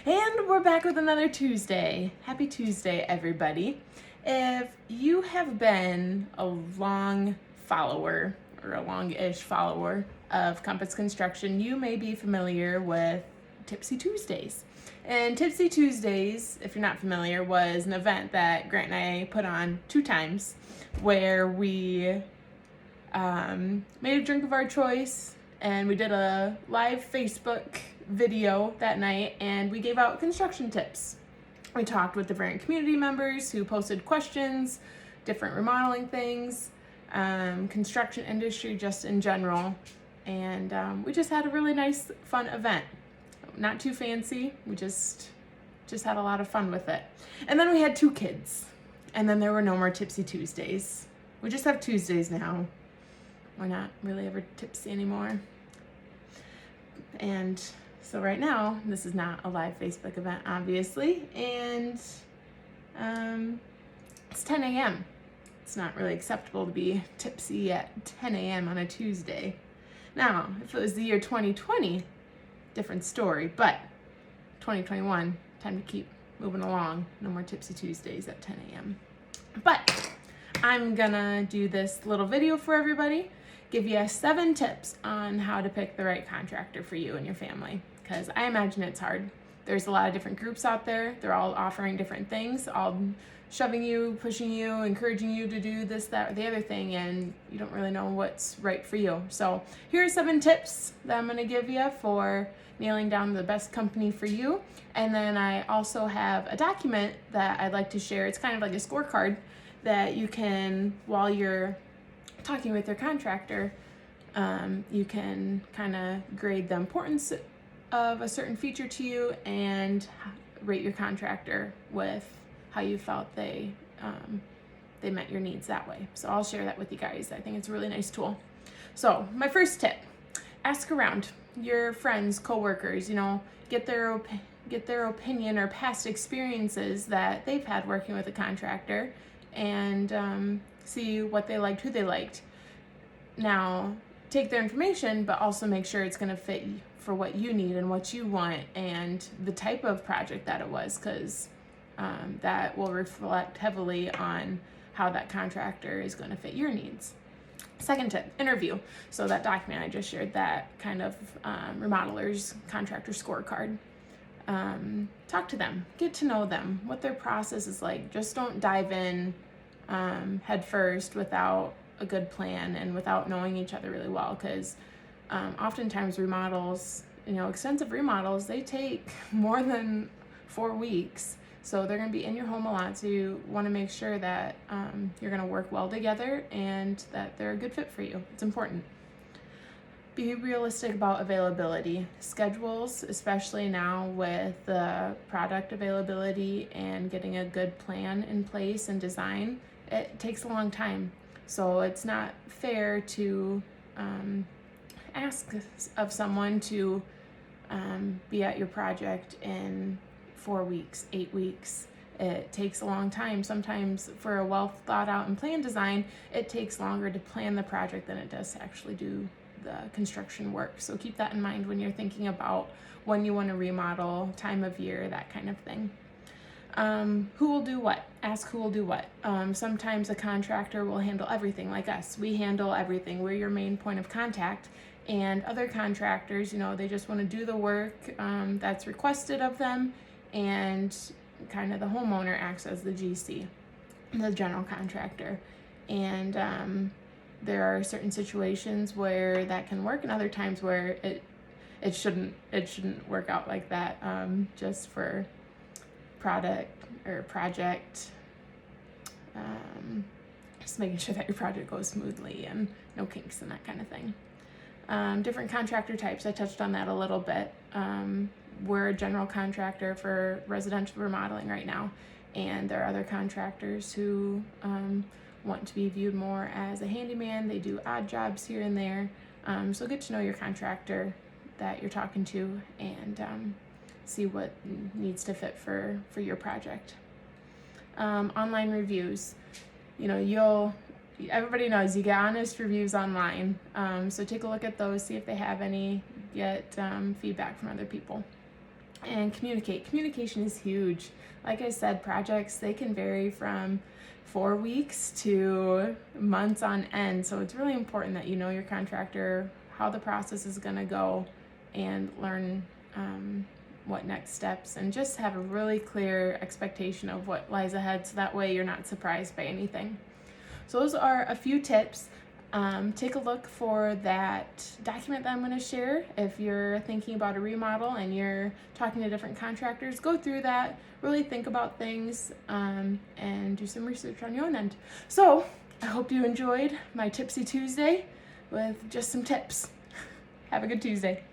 And we're back with another Tuesday. Happy Tuesday, everybody. If you have been a long follower or a long-ish follower of Compass Construction, you may be familiar with Tipsy Tuesdays. And Tipsy Tuesdays, if you're not familiar, was an event that Grant and I put on 2 times where we made a drink of our choice and we did a live Facebook video that night and we gave out construction tips. We talked with different community members who posted questions, different remodeling things, construction industry just in general, and we just had a really nice, fun event. Not too fancy, we just had a lot of fun with it. And then we had 2 kids, and then there were no more Tipsy Tuesdays. We just have Tuesdays now. We're not really ever tipsy anymore. And so right now, this is not a live Facebook event, obviously, and it's 10 a.m. It's not really acceptable to be tipsy at 10 a.m. on a Tuesday. Now, if it was the year 2020, different story, but 2021, time to keep moving along. No more Tipsy Tuesdays at 10 a.m. But I'm gonna do this little video for everybody, give you 7 tips on how to pick the right contractor for you and your family, because I imagine it's hard. There's a lot of different groups out there. They're all offering different things, all shoving you, pushing you, encouraging you to do this, that, or the other thing, and you don't really know what's right for you. So here are 7 tips that I'm gonna give you for nailing down the best company for you. And then I also have a document that I'd like to share. It's kind of like a scorecard that you can, while you're talking with your contractor, you can kind of grade the importance of a certain feature to you and rate your contractor with how you felt they met your needs that way. So I'll share that with you guys. I think it's a really nice tool. So my first tip, ask around your friends, coworkers, get their opinion or past experiences that they've had working with a contractor, and see what they liked, who they liked. Now, take their information, but also make sure it's going to fit for what you need and what you want and the type of project that it was, because that will reflect heavily on how that contractor is going to fit your needs. Second tip, interview. So that document I just shared, that kind of remodeler's contractor scorecard. Talk to them, get to know them, what their process is like. Just don't dive in head first without a good plan and without knowing each other really well, because oftentimes remodels, extensive remodels, they take more than 4 weeks. So they're going to be in your home a lot, so you want to make sure that you're going to work well together and that they're a good fit for you. It's important. Be realistic about availability. Schedules, especially now with the product availability and getting a good plan in place and design, it takes a long time. So it's not fair to ask of someone to be at your project in 4 weeks, 8 weeks. It takes a long time. Sometimes for a well thought out and planned design, it takes longer to plan the project than it does to actually do the construction work. So keep that in mind when you're thinking about when you want to remodel, time of year, that kind of thing. Who will do what? Ask who will do what. Sometimes a contractor will handle everything like us. We handle everything. We're your main point of contact. And other contractors, they just want to do the work that's requested of them, and kind of the homeowner acts as the GC, the general contractor. And there are certain situations where that can work, and other times where it shouldn't work out like that, just for project, just making sure that your project goes smoothly and no kinks and that kind of thing. Different contractor types, I touched on that a little bit. We're a general contractor for residential remodeling right now, and there are other contractors who want to be viewed more as a handyman. They do odd jobs here and there. So get to know your contractor that you're talking to and see what needs to fit for your project. Online reviews. Everybody knows you get honest reviews online. So take a look at those, see if they have any, get feedback from other people. And communicate. Communication is huge. Like I said, projects, they can vary from 4 weeks to months on end. So it's really important that you know your contractor, how the process is going to go, and learn what next steps, and just have a really clear expectation of what lies ahead, so that way you're not surprised by anything. So those are a few tips. Take a look for that document that I'm going to share. If you're thinking about a remodel and you're talking to different contractors, go through that, really think about things, and do some research on your own end. So I hope you enjoyed my Tipsy Tuesday with just some tips. Have a good Tuesday.